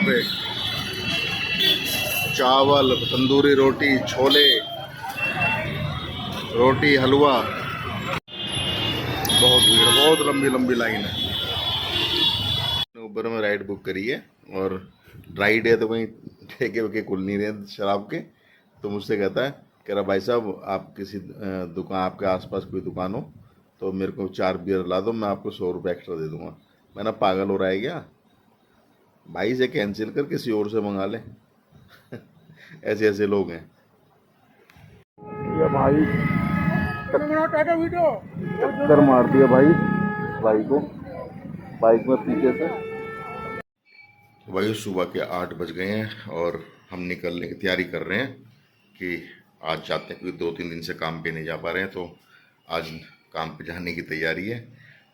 पे चावल, तंदूरी रोटी, छोले, रोटी, हलवा। बहुत भीड़, बहुत लंबी लंबी लाइन है। ऊबर में राइड बुक करी है और राइड है तो वहीं ठेके वेके खुल नहीं रहे शराब के। तो मुझसे कहता है, कह रहा भाई साहब आप किसी दुकान, आपके आसपास कोई दुकान हो तो मेरे को 4 बियर ला दो, मैं आपको 100 रुपये एक्स्ट्रा दे दूंगा। मैंने पागल हो रहा है क्या भाई, से कैंसिल कर किसी और से मंगा ले। ऐसे ऐसे लोग हैं ये भाई। टक्कर मार दिया भाई बाइक को, बाइक में पीछे से। वही सुबह के 8 बज गए हैं और हम निकलने की तैयारी कर रहे हैं कि आज जाते हैं, क्योंकि 2-3 दिन से काम पे नहीं जा पा रहे हैं, तो आज काम पे जाने की तैयारी है।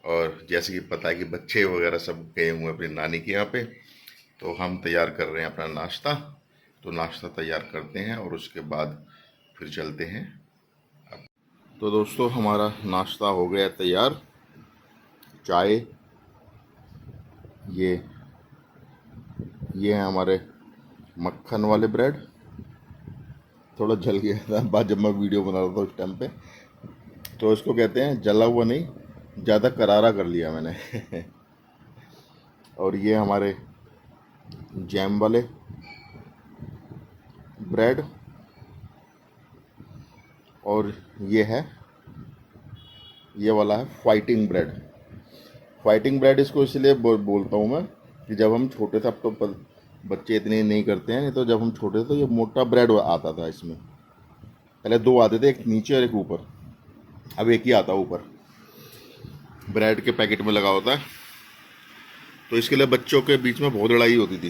और जैसे कि पता है कि बच्चे वगैरह सब गए हुए हैं अपनी नानी के यहाँ पे, तो हम तैयार कर रहे हैं अपना नाश्ता। तो नाश्ता तैयार करते हैं और उसके बाद फिर चलते हैं। तो दोस्तों हमारा नाश्ता हो गया तैयार। चाय, ये है हमारे मक्खन वाले ब्रेड। थोड़ा जल गया था बाद जब मैं वीडियो बना रहा था उस टाइम पे, तो इसको कहते हैं जला हुआ नहीं, ज़्यादा करारा कर लिया मैंने। और ये हमारे जैम वाले ब्रेड, और ये वाला है फाइटिंग ब्रेड। फाइटिंग ब्रेड इसको इसलिए बोलता हूँ मैं कि जब हम छोटे थे, अब तो बच्चे इतने नहीं करते हैं, नहीं तो जब हम छोटे थे तो ये मोटा ब्रेड आता था। इसमें पहले 2 आते थे, एक नीचे और एक ऊपर, अब एक ही आता ऊपर, ब्रेड के पैकेट में लगा होता है। तो इसके लिए बच्चों के बीच में बहुत लड़ाई होती थी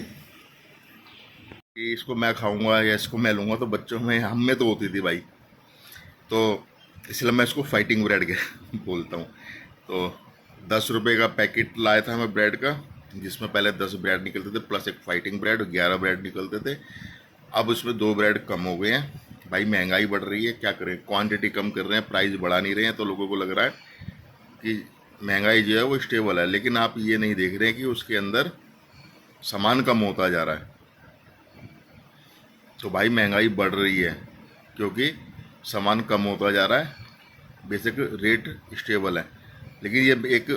कि इसको मैं खाऊंगा या इसको मैं लूँगा, तो बच्चों में, हम में तो होती थी भाई। तो इसलिए मैं इसको फाइटिंग ब्रेड के बोलता हूँ। तो 10 रुपये का पैकेट लाया था मैं ब्रेड का, जिसमें पहले 10 ब्रेड निकलते थे प्लस एक फाइटिंग ब्रेड, 11 ब्रेड निकलते थे। अब उसमें 2 ब्रेड कम हो गए हैं भाई, महंगाई बढ़ रही है, क्या करें, क्वांटिटी कम कर रहे हैं, प्राइस बढ़ा नहीं रहे हैं, तो लोगों को लग रहा है कि महंगाई जो है वो स्टेबल है। लेकिन आप ये नहीं देख रहे हैं कि उसके अंदर सामान कम होता जा रहा है। तो भाई महंगाई बढ़ रही है क्योंकि सामान कम होता जा रहा है, बेसिक रेट स्टेबल है। लेकिन ये एक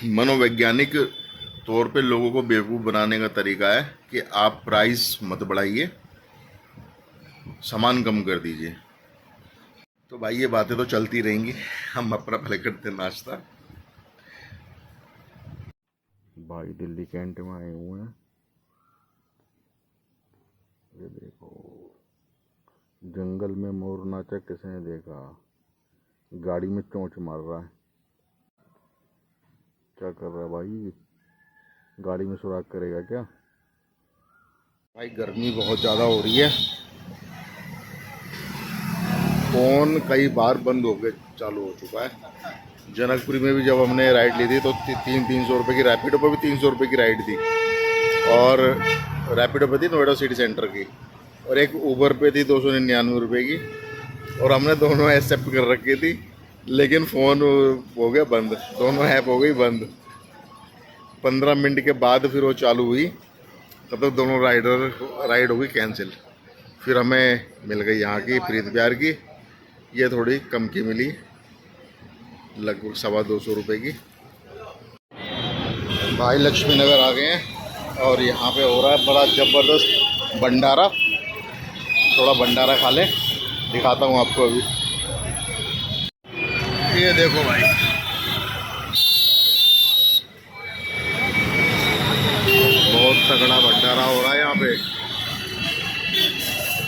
मनोवैज्ञानिक तौर पे लोगों को बेवकूफ़ बनाने का तरीका है कि आप प्राइस मत बढ़ाइए, सामान कम कर दीजिए। तो भाई ये बातें तो चलती रहेंगी, हम अपना पहले करते हैं नाश्ता। भाई दिल्ली कैंट में आए हुए हैं, ये देखो, जंगल में मोर नाचा किसने देखा, गाड़ी में चोंच मार रहा है। क्या कर रहा है भाई, गाड़ी में सुराख करेगा क्या? भाई गर्मी बहुत ज़्यादा हो रही है, फ़ोन कई बार बंद हो गए, चालू हो चुका है। जनकपुरी में भी जब हमने राइड ली थी तो 300 रुपये की, रैपिडो पर भी 300 रुपये की राइड थी, और रैपिडो पे थी नोएडा सिटी सेंटर की, और एक ऊबर पे थी 299 रुपये की, और हमने दोनों एक्सेप्ट कर रखी थी। लेकिन फ़ोन हो गया बंद, दोनों ऐप हो गई बंद। 15 मिनट के बाद फिर वो चालू हुई, तब तक दोनों राइड हो गई कैंसिल। फिर हमें मिल गई यहाँ की प्रीत प्यार की, ये थोड़ी कम की मिली, लगभग 225 रुपये की। भाई लक्ष्मी नगर आ गए हैं और यहाँ पे हो रहा है बड़ा ज़बरदस्त भंडारा। थोड़ा भंडारा खा लें, दिखाता हूँ आपको अभी। ये देखो भाई, बहुत तगड़ा भंडारा हो रहा है यहाँ पे।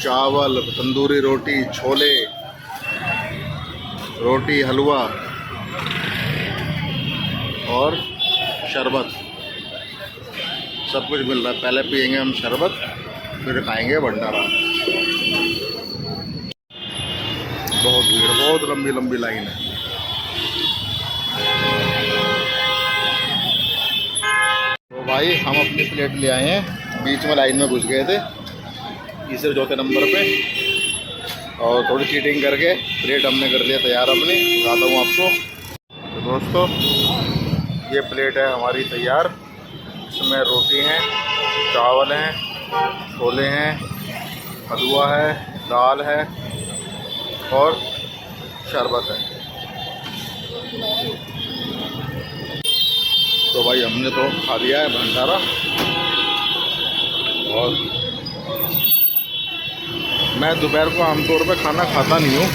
चावल, तंदूरी रोटी, छोले, रोटी, हलवा और शरबत, सब कुछ मिल रहा है। पहले पियेंगे हम शरबत, फिर खाएंगे भंडारा। बहुत भीड़, बहुत लंबी लंबी लाइन है। तो भाई हम अपनी प्लेट ले आए हैं, बीच में लाइन में घुस गए थे, तीसरे चौथे नंबर पे, और थोड़ी चीटिंग करके प्लेट हमने कर लिया तैयार अपनी। बताता हूँ आपको। तो दोस्तों ये प्लेट है हमारी तैयार, इसमें रोटी है, चावल हैं, छोले हैं, हलवा है, दाल है और शरबत है। तो भाई हमने तो खा लिया है भंडारा। और मैं दोपहर को आमतौर पर खाना खाता नहीं हूँ,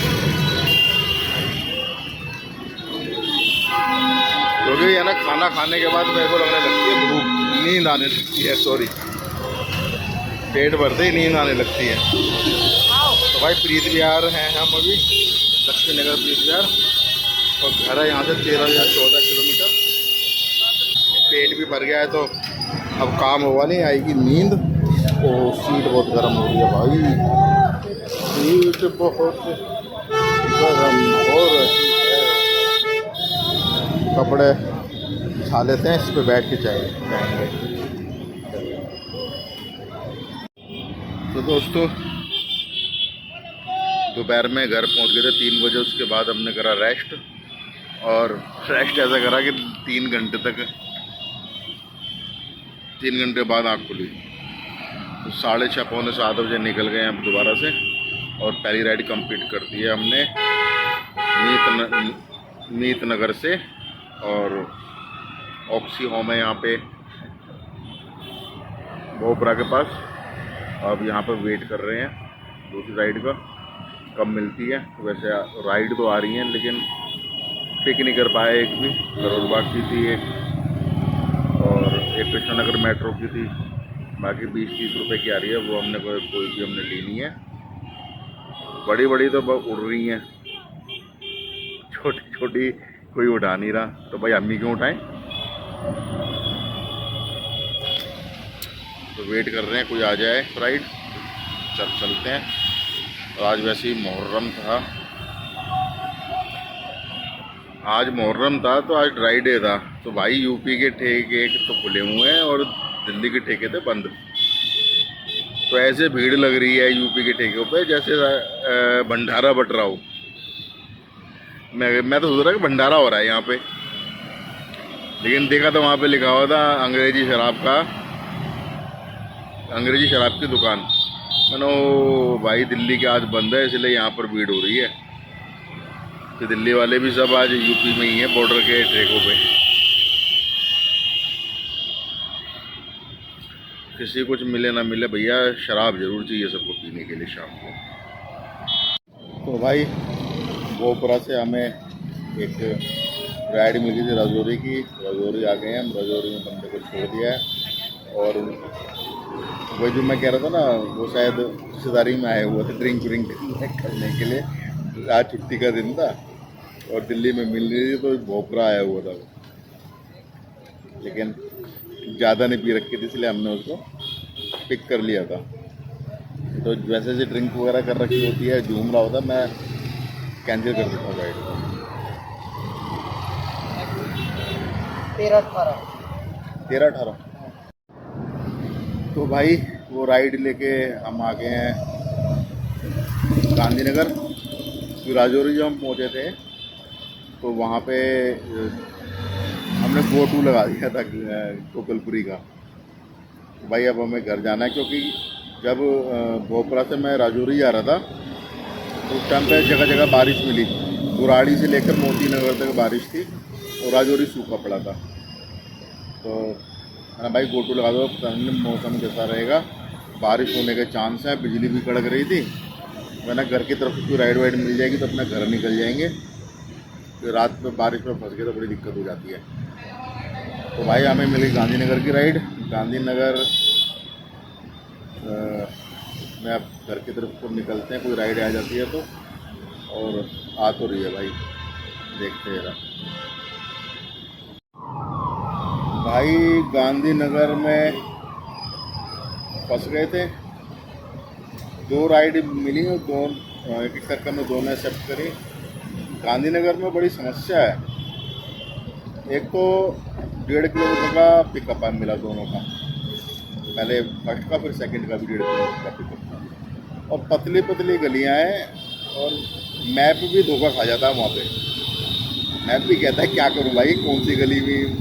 क्योंकि है ना खाना खाने के बाद मेरे को लगने लगती है भूख, नींद आने लगती है, सॉरी, पेट भरते ही नींद आने लगती है। तो भाई प्रीत विहार हैं हम अभी, लक्ष्मी नगर प्रीत विहार, और घर है यहाँ से 13 या 14 किलोमीटर। पेट भी भर गया है तो अब काम हुआ नहीं, आएगी नींद। ओ सीट बहुत गर्म हो रही है भाई, सीट बहुत गर्म हो रही है। कपड़े उठा लेते हैं, इस पे बैठ के जाएंगे। तो दोस्तों दोपहर में घर पहुंच गए थे 3 बजे। उसके बाद हमने करा रेस्ट, और रेस्ट ऐसा करा कि 3 घंटे बाद आँख खुली। तो 6:30 पौने 7 बजे निकल गए हम दोबारा से, और पहली राइड कंप्लीट कर दी है हमने मीत नगर से। और ऑक्सी होम है यहाँ पे भोपरा के पास। अब यहाँ पर वेट कर रहे हैं दूसरी राइड का, कब मिलती है। वैसे राइड तो आ रही हैं, लेकिन पिक नहीं कर पाए। एक भी करोड़ बाग की थी, एक और एक कृष्णनगर मेट्रो की थी। बाकी 20-30 रुपए की आ रही है, वो हमने कोई भी हमने ली नहीं है। बड़ी बड़ी तो उड़ रही हैं, छोटी छोटी कोई उठा नहीं रहा। तो भाई हम ही क्यों उठाएं। तो वेट कर रहे हैं कोई आ जाए राइड, चलते हैं। और आज वैसे ही मुहर्रम था, तो आज ड्राई डे था। तो भाई यूपी के ठेके तो खुले हुए हैं और दिल्ली के ठेके थे बंद। तो ऐसे भीड़ लग रही है यूपी के ठेकों पे जैसे भंडारा बट रहा हो। मैं तो सोच रहा कि भंडारा हो रहा है यहाँ पे, लेकिन देखा तो वहाँ पे लिखा हुआ था अंग्रेजी शराब की दुकान। मैंने ओ भाई दिल्ली के आज बंद है, इसलिए यहाँ पर भीड़ हो रही है। तो दिल्ली वाले भी सब आज यूपी में ही हैं, बॉर्डर के ठेकों पे। किसी कुछ मिले ना मिले, भैया शराब जरूर चाहिए सबको पीने के लिए शाम को। तो भाई भोपरा से हमें एक राइड मिली थी राजौरी की। राजौरी आ गए हैं हम, राजौरी में बंदे को छोड़ दिया है। और वही जो मैं कह रहा था ना, वो शायद रिश्तेदारी में आए हुए थे ड्रिंक करने के लिए। आज छुट्टी का दिन था और दिल्ली में मिल रही थी, तो भोपरा आया हुआ था वो, लेकिन ज़्यादा नहीं पी रखी थी, इसलिए हमने उसको पिक कर लिया था। तो वैसे से ड्रिंक वगैरह कर रखी होती है, झूम रहा होता, मैं कैंसिल कर देता हूँ राइड को। 13-18। तो भाई वो राइड लेके हम आ गए हैं गांधीनगर। फिर राजौरी जब हम पहुँचे थे तो वहाँ पे हमने GoTo लगा दिया था कोकलपुरी का। भाई अब हमें घर जाना है, क्योंकि जब भोपरा से मैं राजौरी जा रहा था तो उस टाइम पे जगह जगह बारिश मिली। बुराड़ी से लेकर मोती नगर तक बारिश थी और राजौरी सूखा पड़ा था। तो है ना भाई GoTo लगा दो, मौसम कैसा रहेगा, बारिश होने के चांस हैं, बिजली भी कड़क रही थी। वरना घर की तरफ से कोई राइड वाइड मिल जाएगी तो अपना घर निकल जाएंगे। तो रात में बारिश में फंस गए तो बड़ी दिक्कत हो जाती है। तो भाई हमें मिली गांधीनगर की राइड। गांधीनगर में अब घर की तरफ को निकलते हैं, कोई राइड आ जाती है तो। और आ तो रही है भाई, देखते हैं। भाई गांधीनगर में फंस गए थे, 2 राइड मिली और एक एक करके में दोनों एक्सेप्ट करी। गांधीनगर में बड़ी समस्या है, एक तो 1.5 किलोमीटर का पिकअप मिला दोनों का, पहले फर्स्ट का फिर सेकंड का भी 1.5 किलोमीटर का पिकअप था। और पतली पतली गलियां हैं, और मैप भी धोखा खा जाता है वहाँ पे। मैप भी कहता है क्या करूँ भाई, कौन सी गली में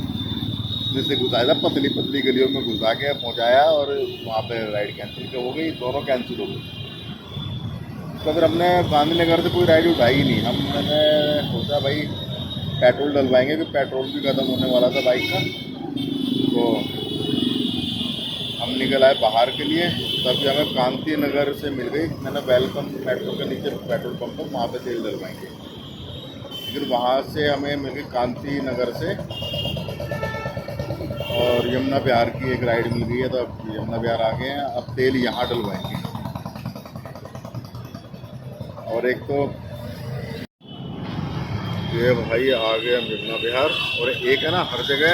रास्ते से घुसाया था, पतली पतली गलियों में घुसा के पहुंचाया और वहाँ पे राइड कैंसिल हो गई, दोनों कैंसिल हो गई। तो फिर हमने गांधीनगर से कोई राइड उठाई ही नहीं। मैंने सोचा भाई पेट्रोल डलवाएंगे, कि पेट्रोल भी ख़त्म होने वाला था बाइक का। तो हम निकल आए बाहर के लिए, तभी हमें कांति नगर से मिल गई। मैंने वेलकम मेट्रो के नीचे पेट्रोल पंप है, वहाँ पे तेल डलवाएंगे। लेकिन वहाँ से हमें मिल गई कांति नगर से, और यमुना विहार की एक राइड मिल गई है। तो अब यमुना विहार आ गए हैं, अब तेल यहाँ डलवाएंगे। और एक तो ये भाई आ गए हम यमुना विहार, और एक है ना हर जगह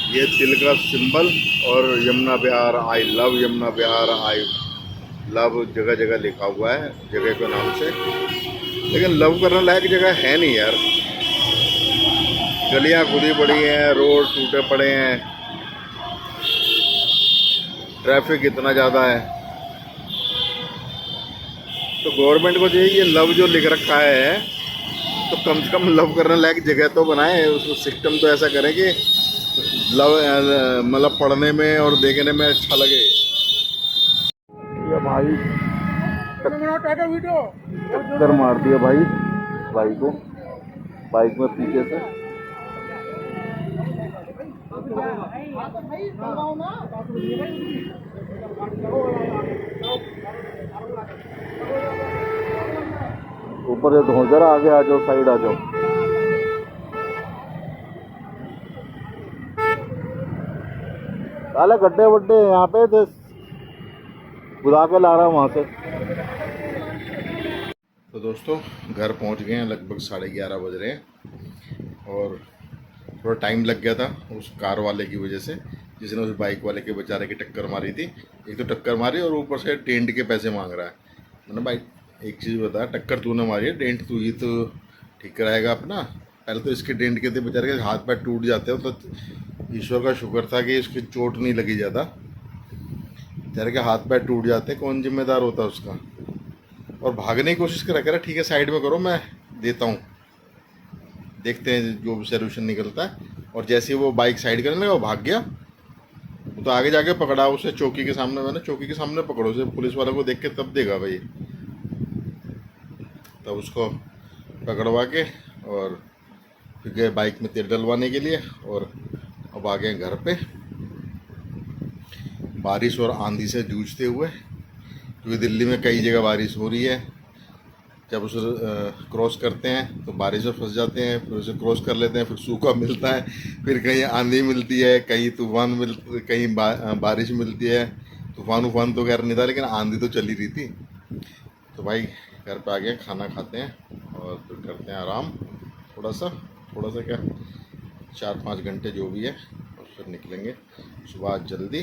ये तिल का सिंबल और Yamuna Vihar, I love Yamuna Vihar, I love जगह जगह लिखा हुआ है जगह के नाम से। लेकिन लव करने लायक जगह है नहीं यार, गलियां खुदी पड़ी हैं, रोड टूटे पड़े हैं, ट्रैफिक इतना ज़्यादा है। तो गवर्नमेंट को चाहिए ये लव जो लिख रखा है, तो कम से कम लव करने लायक जगह तो बनाए, उसको सिस्टम तो ऐसा करें कि लव मतलब पढ़ने में और देखने में अच्छा लगे। ये भाई टक्कर मार दिया भाई बाइक को, बाइक में पीछे से। ऊपर से धो, जरा आगे आ जाओ, साइड आ जाओ। साले गड्ढे वड्ढे यहाँ पे तो बुला के ला रहा हूँ वहाँ से। तो दोस्तों घर पहुँच गए हैं, लगभग 11:30 बज रहे हैं। और थोड़ा टाइम लग गया था उस कार वाले की वजह से, जिसने उस बाइक वाले के बेचारे की टक्कर मारी थी। एक तो टक्कर मारी और ऊपर से डेंट के पैसे मांग रहा है। मैंने भाई एक चीज़ बता, टक्कर तूने मारी है, डेंट तू ही तो ठीक कराएगा अपना। पहले तो इसके डेंट के थे, बेचारे के हाथ पैर टूट जाते हो। तो ईश्वर का शुक्र था कि इसकी चोट नहीं लगी ज़्यादा, बेचारे के हाथ पैर टूट जाते, कौन जिम्मेदार होता उसका। और भागने की कोशिश करा, कह रहा ठीक है साइड में करो, मैं देता हूँ, देखते हैं जो भी सोल्यूशन निकलता है। और जैसे ही वो बाइक साइड करने लगा वो भाग गया। वो तो आगे जाके पकड़ा उसे चौकी के सामने। मैंने चौकी के सामने पकड़ो उसे, पुलिस वाला को देख के तब देगा भाई। तब उसको पकड़वा के और फिर गए बाइक में तेल डलवाने के लिए। और अब आ गए घर पे, बारिश और आंधी से जूझते हुए, क्योंकि दिल्ली में कई जगह बारिश हो रही है। जब उसे क्रॉस करते हैं तो बारिश में फंस जाते हैं, फिर उसे क्रॉस कर लेते हैं, फिर सूखा मिलता है, फिर कहीं आंधी मिलती है, कहीं तूफान कहीं बारिश मिलती है। तूफान तो खैर नहीं था, लेकिन आंधी तो चली रही थी। तो भाई घर पे आ गए, खाना खाते हैं और फिर करते हैं आराम थोड़ा सा क्या 4-5 घंटे जो भी है, और फिर निकलेंगे सुबह जल्दी,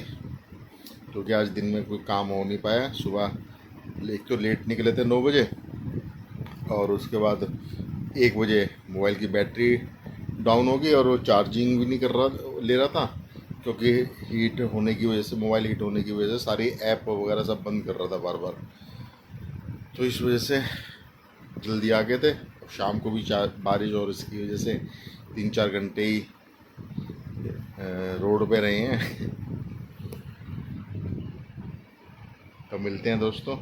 क्योंकि आज दिन में कोई काम हो नहीं पाया। सुबह एक तो लेट निकले थे 9 बजे, और उसके बाद 1 बजे मोबाइल की बैटरी डाउन हो गई और वो चार्जिंग भी नहीं ले रहा था, क्योंकि हीट होने की वजह से, मोबाइल हीट होने की वजह से सारी ऐप वगैरह सब बंद कर रहा था बार बार। तो इस वजह से जल्दी आ गए थे। शाम को भी बारिश और इसकी वजह से 3-4 घंटे ही रोड पे रहे हैं। तो मिलते हैं दोस्तों।